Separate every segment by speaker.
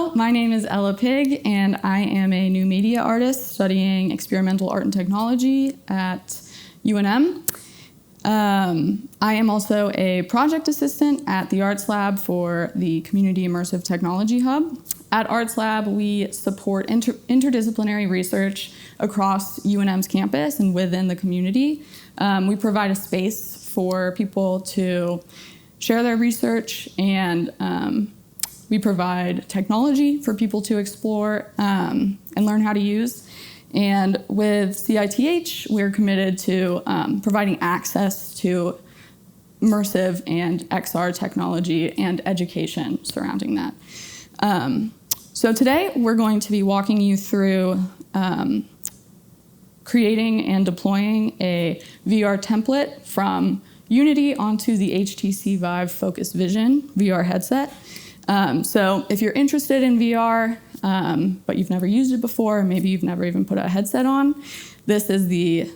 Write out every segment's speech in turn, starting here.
Speaker 1: Hello, my name is Ella Pigg, and I am a new media artist studying experimental art and technology at UNM. I am also a project assistant at the ARTSLab for the Community Immersive Technology Hub. At ARTSLab, we support interdisciplinary research across UNM's campus and within the community. We provide a space for people to share their research, and we provide technology for people to explore and learn how to use. And with CITH, we're committed to providing access to immersive and XR technology and education surrounding that. So today, we're going to be walking you through creating and deploying a VR template from Unity onto the HTC VIVE Focus Vision VR headset. So if you're interested in VR, but you've never used it before, maybe you've never even put a headset on, this is the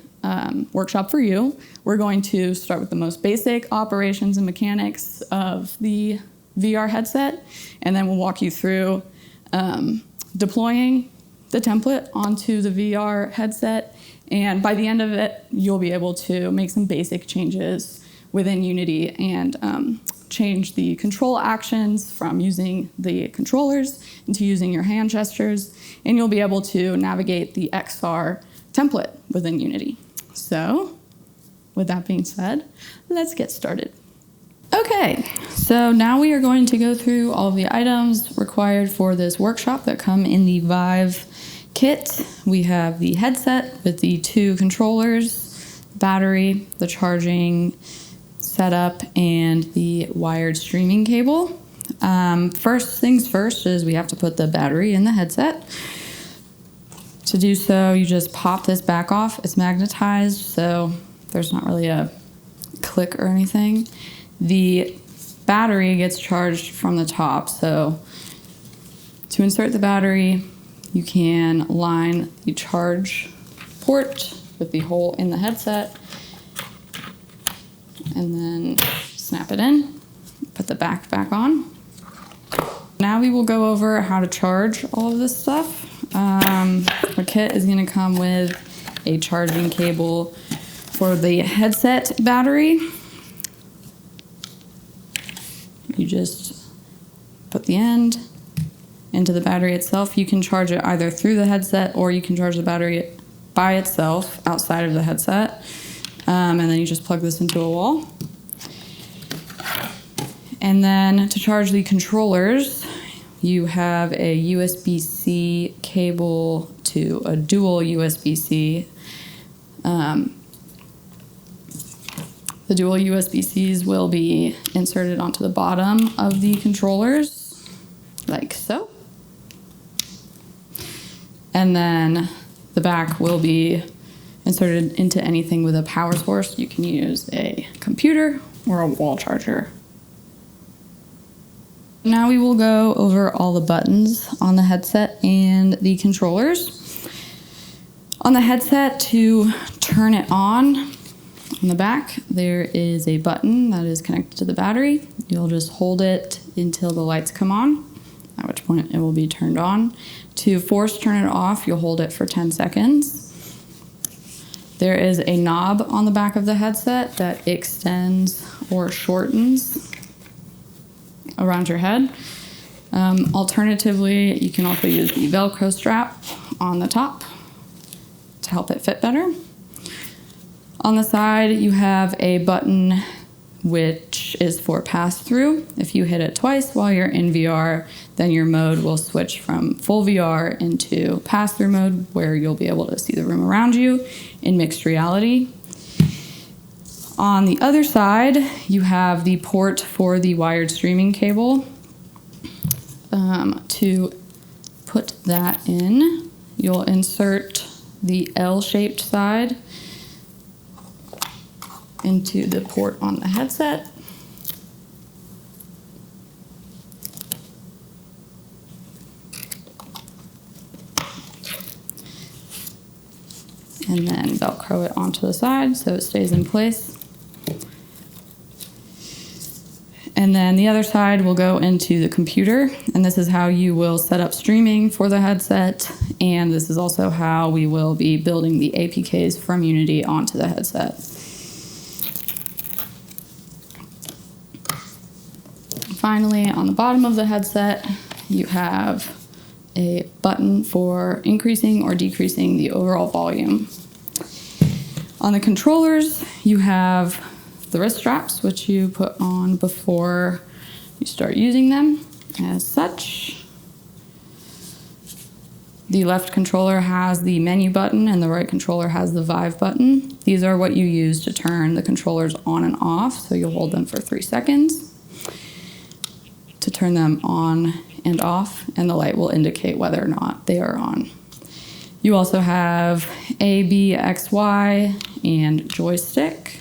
Speaker 1: workshop for you. We're going to start with the most basic operations and mechanics of the VR headset, and then we'll walk you through deploying the template onto the VR headset. And by the end of it, you'll be able to make some basic changes within Unity and change the control actions from using the controllers into using your hand gestures, and you'll be able to navigate the XR template within Unity. So, with that being said, let's get started. Okay, so now we are going to go through all of the items required for this workshop that come in the Vive kit. We have the headset with the 2 controllers, battery, the charging setup, and the wired streaming cable. First things first is we have to put the battery in the headset. To do so, you just pop this back off. It's magnetized, so there's not really a click or anything. The battery gets charged from the top, so to insert the battery, you can line the charge port with the hole in the headset, and then snap it in, put the back on. Now we will go over how to charge all of this stuff. The kit is going to come with a charging cable for the headset battery. You just put the end into the battery itself. You can charge it either through the headset, or you can charge the battery by itself outside of the headset. And then you just plug this into a wall. And then to charge the controllers, you have a USB-C cable to a dual USB-C. The dual USB-Cs will be inserted onto the bottom of the controllers, like so. And then the back will be inserted into anything with a power source. You can use a computer or a wall charger. Now we will go over all the buttons on the headset and the controllers. On the headset, to turn it on the back, there is a button that is connected to the battery. You'll just hold it until the lights come on, at which point it will be turned on. To force turn it off, you'll hold it for 10 seconds. There is a knob on the back of the headset that extends or shortens around your head. Alternatively, you can also use the Velcro strap on the top to help it fit better. On the side, you have a button which is for pass-through. If you hit it twice while you're in VR, then your mode will switch from full VR into pass-through mode, where you'll be able to see the room around you in mixed reality. On the other side, you have the port for the wired streaming cable. To put that in, you'll insert the L-shaped side into the port on the headset. And then Velcro it onto the side so it stays in place. And And then the other side will go into the computer, and this is how you will set up streaming for the headset, and this is also how we will be building the APKs from Unity onto the headset. Finally, on the bottom of the headset, you have a button for increasing or decreasing the overall volume. On the controllers, you have the wrist straps, which you put on before you start using them as such. The left controller has the menu button and the right controller has the Vive button. These are what you use to turn the controllers on and off, so you'll hold them for 3 seconds to turn them on and off, and the light will indicate whether or not they are on. You also have A, B, X, Y, and joystick,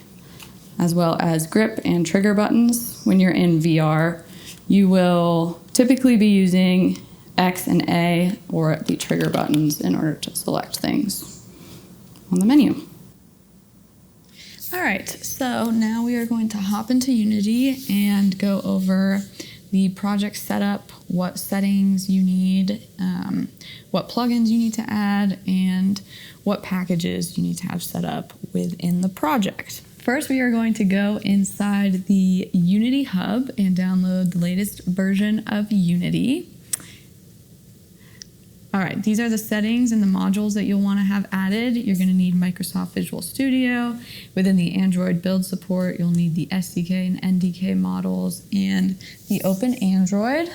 Speaker 1: as well as grip and trigger buttons. When you're in VR, you will typically be using X and A or the trigger buttons in order to select things on the menu. All right, so now we are going to hop into Unity and go over the project setup, what settings you need, what plugins you need to add, and what packages you need to have set up within the project. First, we are going to go inside the Unity Hub and download the latest version of Unity. All right, these are the settings and the modules that you'll want to have added. You're going to need Microsoft Visual Studio. Within the Android build support, you'll need the SDK and NDK models and the Open Android.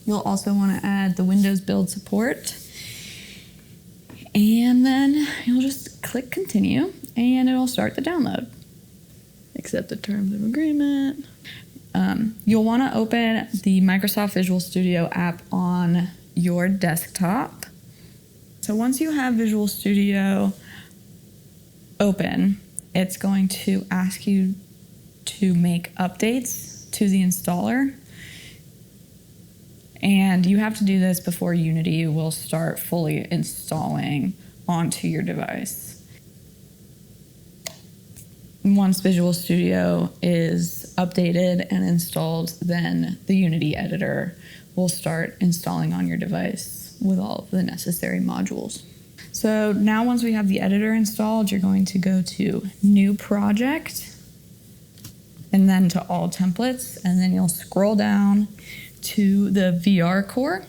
Speaker 1: You'll also want to add the Windows build support. And then you'll just click continue and it'll start the download. Accept the terms of agreement. You'll want to open the Microsoft Visual Studio app on your desktop. So once you have Visual Studio open, it's going to ask you to make updates to the installer. And you have to do this before Unity will start fully installing onto your device. Once Visual Studio is updated and installed, then the Unity editor will start installing on your device with all of the necessary modules. So now once we have the editor installed, you're going to go to New Project and then to All Templates, and then you'll scroll down to the VR core.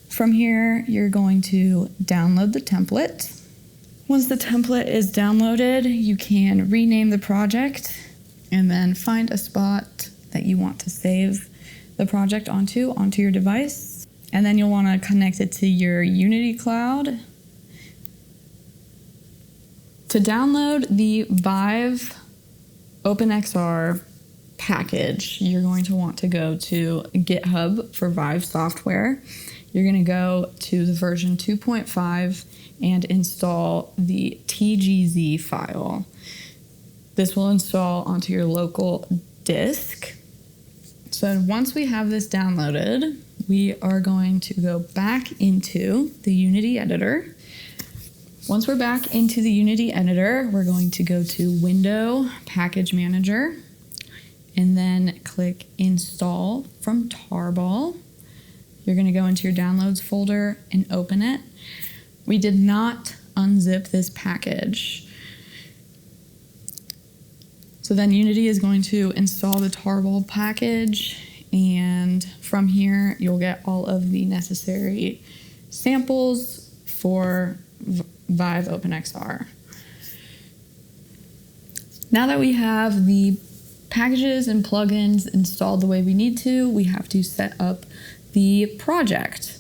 Speaker 1: From here, you're going to download the template. Once the template is downloaded, you can rename the project and then find a spot that you want to save the project onto your device. And then you'll want to connect it to your Unity cloud. To download the Vive Open XR package, you're going to want to go to GitHub for Vive software. You're going to go to the version 2.5 and install the TGZ file. This will install onto your local disk. So once we have this downloaded, we are going to go back into the Unity editor. Once we're back into the Unity editor, we're going to go to Window, Package Manager, and then click Install from Tarball. You're going to go into your Downloads folder and open it. We did not unzip this package. So then Unity is going to install the Tarball package, and from here you'll get all of the necessary samples for Vive Open XR. Now that we have the packages and plugins installed the way we need to, we have to set up the project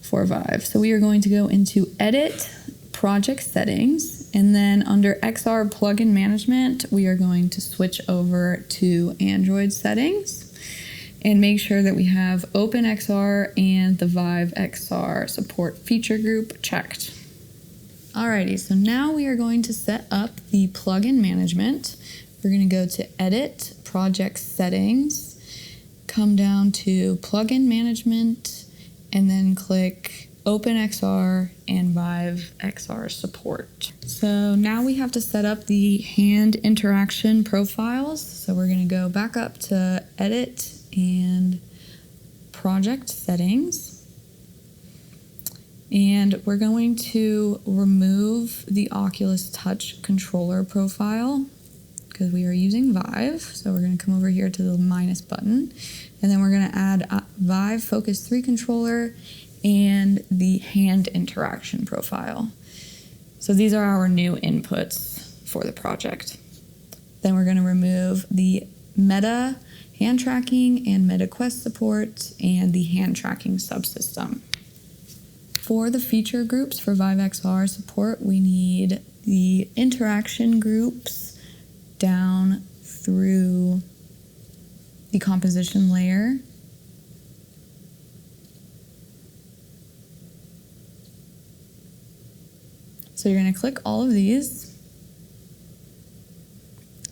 Speaker 1: for Vive. So we are going to go into Edit, Project Settings, and then under XR Plugin Management, we are going to switch over to Android Settings and make sure that we have OpenXR and the Vive XR Support Feature Group checked. Alrighty, so now we are going to set up the plugin management. We're going to go to Edit, Project Settings, come down to Plugin Management, and then click OpenXR and Vive XR support. So now we have to set up the hand interaction profiles. So we're going to go back up to Edit and Project Settings. And we're going to remove the Oculus Touch controller profile because we are using Vive. So we're going to come over here to the minus button, and then we're going to add Vive Focus 3 controller and the hand interaction profile. So these are our new inputs for the project. Then we're going to remove the Meta hand tracking and Meta Quest support and the hand tracking subsystem. For the feature groups for Vive XR support, we need the interaction groups down through the composition layer. So you're going to click all of these.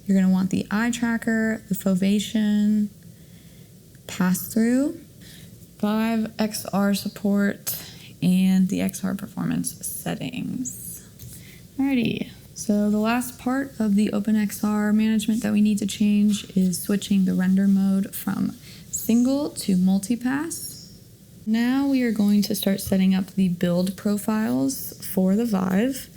Speaker 1: You're going to want the eye tracker, the fovation, pass-through, Vive XR support, and the XR performance settings. Alrighty, so the last part of the OpenXR management that we need to change is switching the render mode from single to multipass. Now we are going to start setting up the build profiles for the Vive.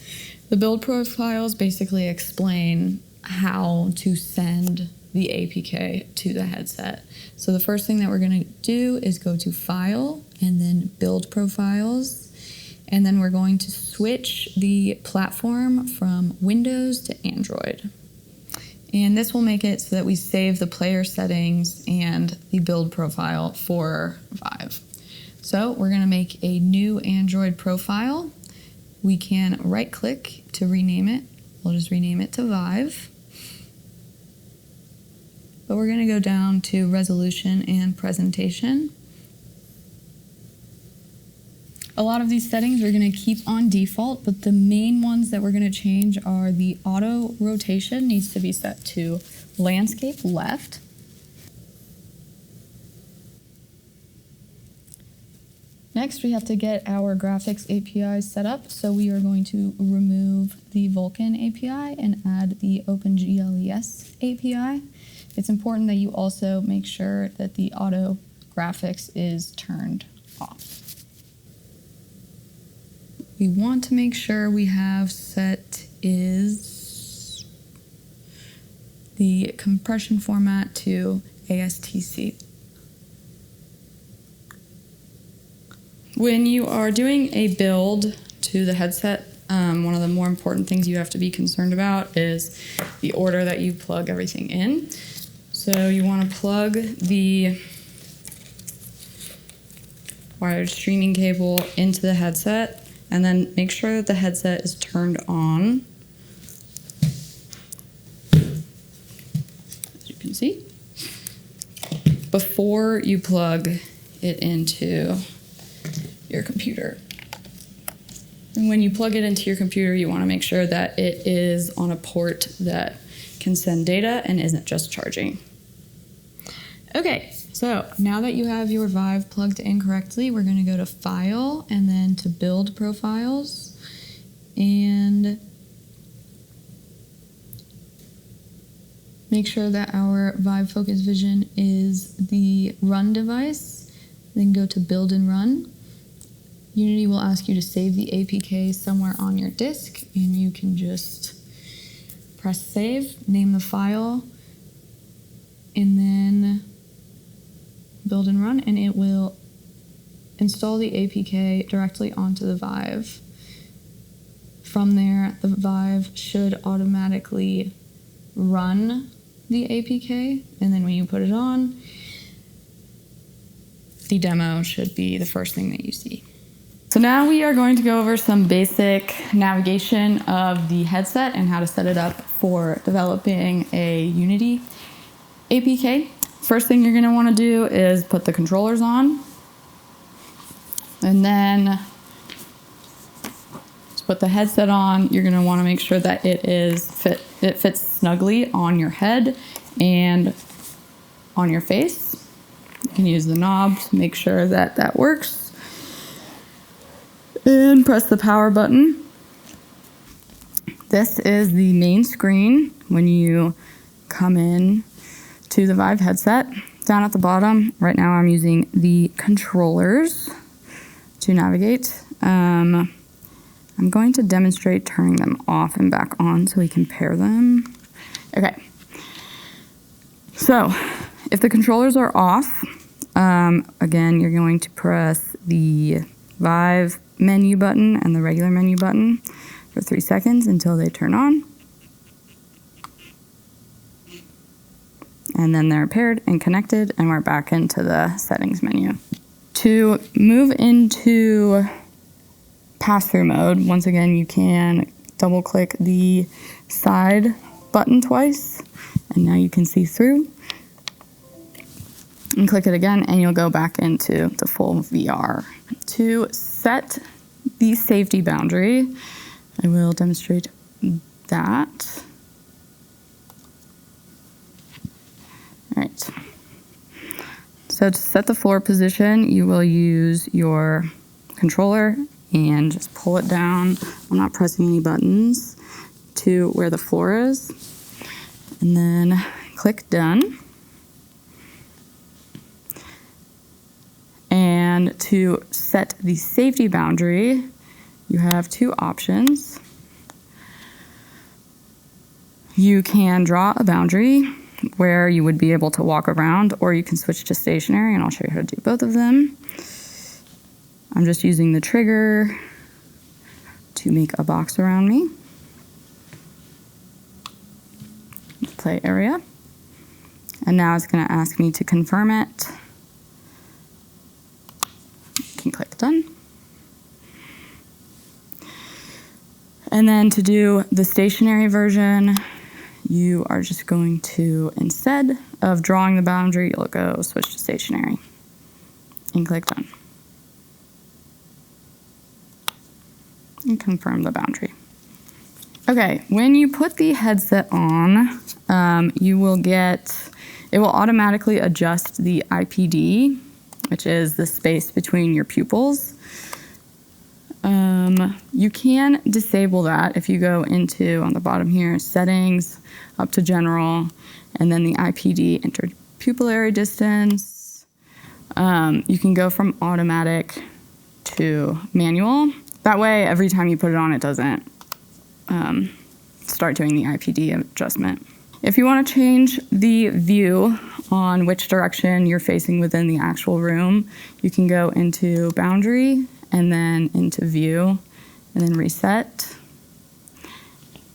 Speaker 1: The build profiles basically explain how to send the APK to the headset. So the first thing that we're going to do is go to File and then Build Profiles, and then we're going to switch the platform from Windows to Android. And this will make it so that we save the player settings and the build profile for Vive. So we're going to make a new Android profile. We can right click to rename it. We'll just rename it to Vive. But we're going to go down to resolution and presentation. A lot of these settings we're going to keep on default, but the main ones that we're going to change are the auto rotation needs to be set to landscape left. Next, we have to get our graphics APIs set up. So we are going to remove the Vulkan API and add the OpenGLES API. It's important that you also make sure that the auto graphics is turned off. We want to make sure we have set is the compression format to ASTC. When you are doing a build to the headset, one of the more important things you have to be concerned about is the order that you plug everything in. So you want to plug the wired streaming cable into the headset, and then make sure that the headset is turned on. As you can see, before you plug it into your computer. And when you plug it into your computer, you want to make sure that it is on a port that can send data and isn't just charging. Okay, so now that you have your Vive plugged in correctly, we're going to go to File and then to Build Profiles. And make sure that our Vive Focus Vision is the run device. Then go to Build and Run. Unity will ask you to save the APK somewhere on your disk, and you can just press Save, name the file, and then Build and Run, and it will install the APK directly onto the Vive. From there, the Vive should automatically run the APK, and then when you put it on, the demo should be the first thing that you see. So now we are going to go over some basic navigation of the headset and how to set it up for developing a Unity APK. First thing you're going to want to do is put the controllers on, and then to put the headset on, you're going to want to make sure that it fits snugly on your head and on your face. You can use the knob to make sure that that works. and press the power button. This is the main screen when you come in to the Vive headset. Down at the bottom, right now I'm using the controllers to navigate. I'm going to demonstrate turning them off and back on so we can pair them. Okay. So if the controllers are off, again, you're going to press the Vive menu button and the regular menu button for 3 seconds until they turn on. And then they're paired and connected, and we're back into the settings menu. To move into pass-through mode, once again, you can double click the side button twice, and now you can see through. And click it again, and you'll go back into the full VR. To set the safety boundary, I will demonstrate that. All right. So to set the floor position, you will use your controller and just pull it down. I'm not pressing any buttons to where the floor is. And then click done. And to set the safety boundary, you have 2 options. You can draw a boundary where you would be able to walk around, or you can switch to stationary, and I'll show you how to do both of them. I'm just using the trigger to make a box around me. Play area. And now it's going to ask me to confirm it. You can click done. And then to do the stationary version, you are just going to, instead of drawing the boundary, you'll go switch to stationary and click done. And confirm the boundary. Okay, when you put the headset on, you will get, it will automatically adjust the IPD, which is the space between your pupils. You can disable that if you go into, on the bottom here, settings, up to general, and then the IPD, interpupillary distance. You can go from automatic to manual. That way, every time you put it on, it doesn't start doing the IPD adjustment. If you want to change the view on which direction you're facing within the actual room, you can go into boundary and then into view and then reset.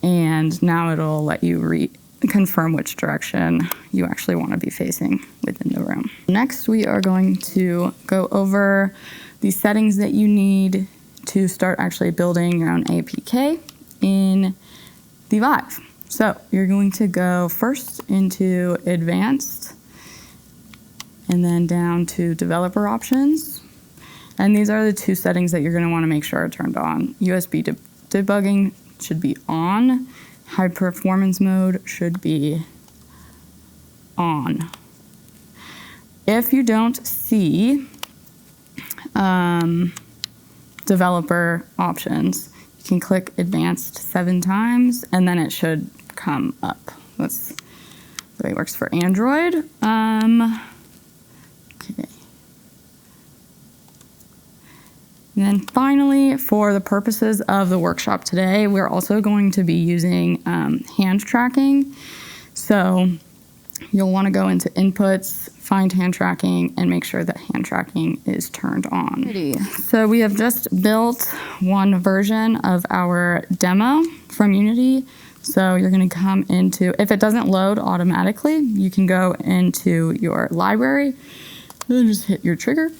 Speaker 1: And now it'll let you confirm which direction you actually want to be facing within the room. Next, we are going to go over the settings that you need to start actually building your own APK in the Vive. So you're going to go first into advanced and then down to developer options. And these are the 2 settings that you're going to want to make sure are turned on. USB debugging should be on. High performance mode should be on. If you don't see developer options, you can click advanced 7 times and then it should come up. That's the way it works for Android. Okay. And then finally, for the purposes of the workshop today, we're also going to be using hand tracking. So you'll want to go into inputs, find hand tracking, and make sure that hand tracking is turned on. So we have just built one version of our demo from Unity. So you're going to come into, if it doesn't load automatically, you can go into your library and just hit your trigger.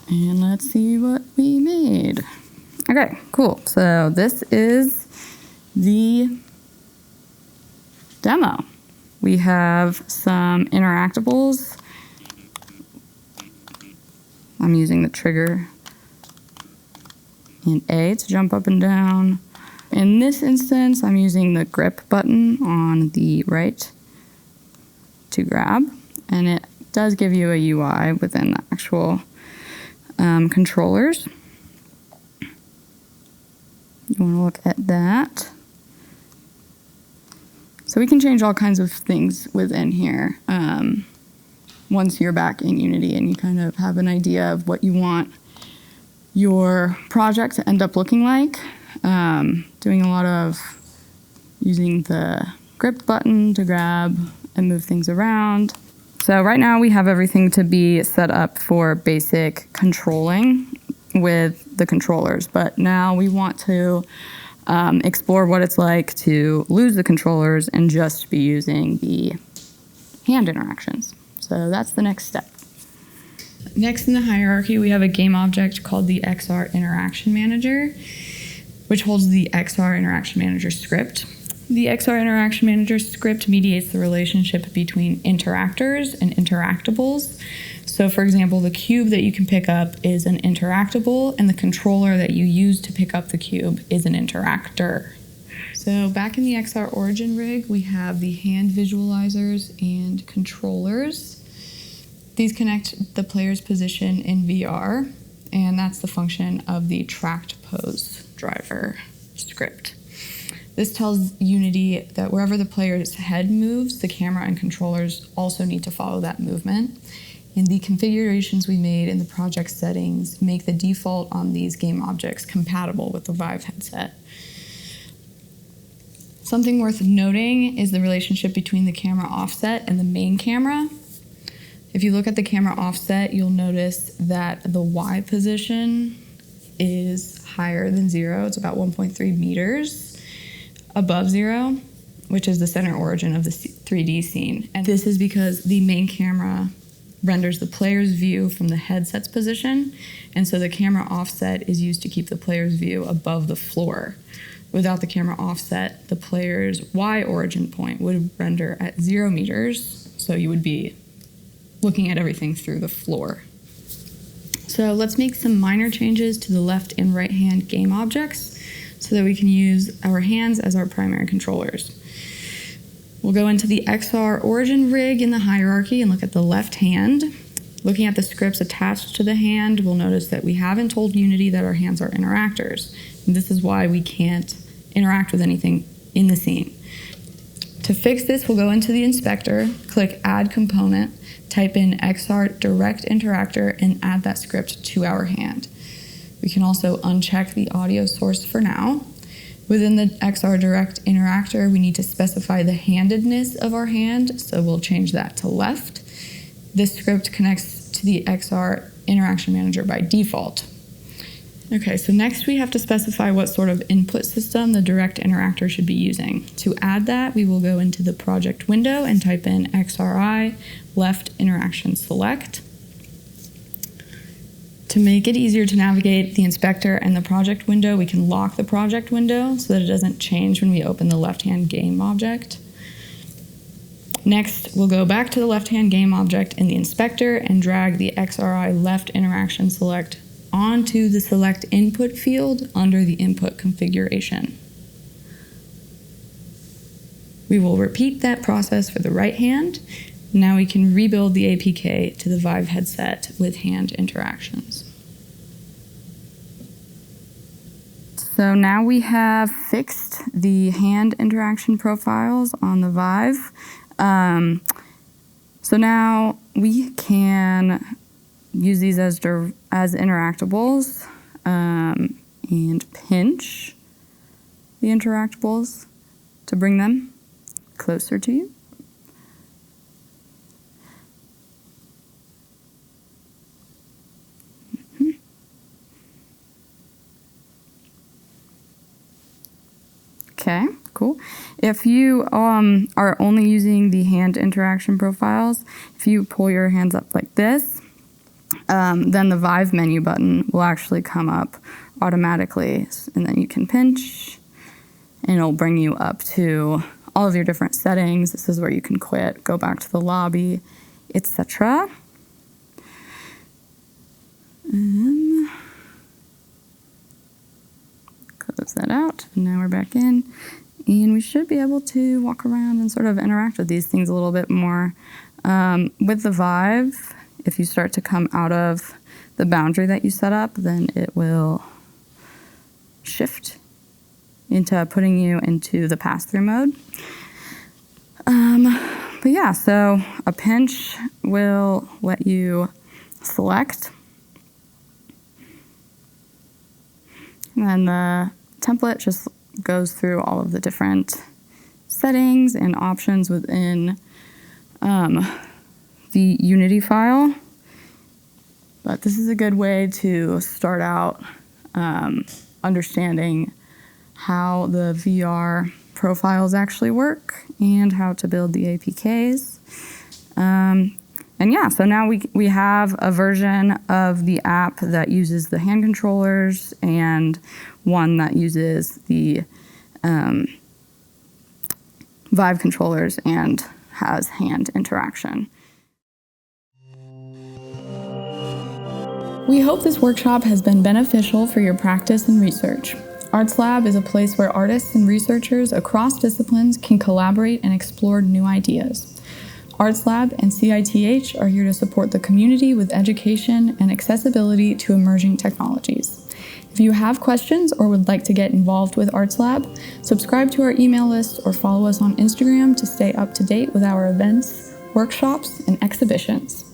Speaker 1: And let's see what we made. Okay, cool. So this is the demo. We have some interactables. I'm using the trigger and A to jump up and down. In this instance, I'm using the grip button on the right to grab, and it does give you a UI within the actual controllers. You want to look at that. So we can change all kinds of things within here once you're back in Unity and you kind of have an idea of what you want your project to end up looking like. Doing a lot of using the grip button to grab and move things around. So right now we have everything to be set up for basic controlling with the controllers, but now we want to explore what it's like to lose the controllers and just be using the hand interactions. So that's the next step. Next in the hierarchy, we have a game object called the XR Interaction Manager, which holds the XR Interaction Manager script. The XR Interaction Manager script mediates the relationship between interactors and interactables. So for example, the cube that you can pick up is an interactable, and the controller that you use to pick up the cube is an interactor. So back in the XR Origin rig, we have the hand visualizers and controllers. These connect the player's position in VR, and that's the function of the tracked pose driver script. This tells Unity that wherever the player's head moves, the camera and controllers also need to follow that movement. And the configurations we made in the project settings make the default on these game objects compatible with the Vive headset. Something worth noting is the relationship between the camera offset and the main camera. If you look at the camera offset, you'll notice that the Y position is higher than 0. It's about 1.3 meters above 0, which is the center origin of the 3D scene. And this is because the main camera renders the player's view from the headset's position, and so the camera offset is used to keep the player's view above the floor. Without the camera offset, the player's Y origin point would render at 0 meters, so you would be looking at everything through the floor. So let's make some minor changes to the left and right hand game objects so that we can use our hands as our primary controllers. We'll go into the XR Origin rig in the hierarchy and look at the left hand. Looking at the scripts attached to the hand, we'll notice that we haven't told Unity that our hands are interactors. And this is why we can't interact with anything in the scene. To fix this, we'll go into the inspector, click Add Component, type in XR Direct Interactor, and add that script to our hand. We can also uncheck the audio source for now. Within the XR Direct Interactor, we need to specify the handedness of our hand, so we'll change that to left. This script connects to the XR Interaction Manager by default. Okay, so next we have to specify what sort of input system the Direct Interactor should be using. To add that, we will go into the project window and type in XRI Left Interaction Select. To make it easier to navigate the inspector and the project window, we can lock the project window so that it doesn't change when we open the left-hand game object. Next, we'll go back to the left-hand game object in the inspector and drag the XRI Left Interaction Select onto the Select Input field under the Input configuration. We will repeat that process for the right hand. Now we can rebuild the APK to the Vive headset with hand interactions. So now we have fixed the hand interaction profiles on the Vive. So now we can use these as interactables and pinch the interactables to bring them closer to you. Okay, cool. If you are only using the hand interaction profiles, if you pull your hands up like this, then the Vive menu button will actually come up automatically, and then you can pinch, and it'll bring you up to all of your different settings. This is where you can quit, go back to the lobby, etc. Close that out, and now we're back in, and we should be able to walk around and sort of interact with these things a little bit more with the Vive, if you start to come out of the boundary that you set up, then it will shift into putting you into the pass-through mode. But yeah, so a pinch will let you select. And then the template just goes through all of the different settings and options within the Unity file. But this is a good way to start out understanding how the VR profiles actually work and how to build the APKs. And yeah, so now we have a version of the app that uses the hand controllers and one that uses the Vive controllers and has hand interaction. We hope this workshop has been beneficial for your practice and research. ARTSLab is a place where artists and researchers across disciplines can collaborate and explore new ideas. ARTSLab and CITH are here to support the community with education and accessibility to emerging technologies. If you have questions or would like to get involved with ARTSLab, subscribe to our email list or follow us on Instagram to stay up to date with our events, workshops, and exhibitions.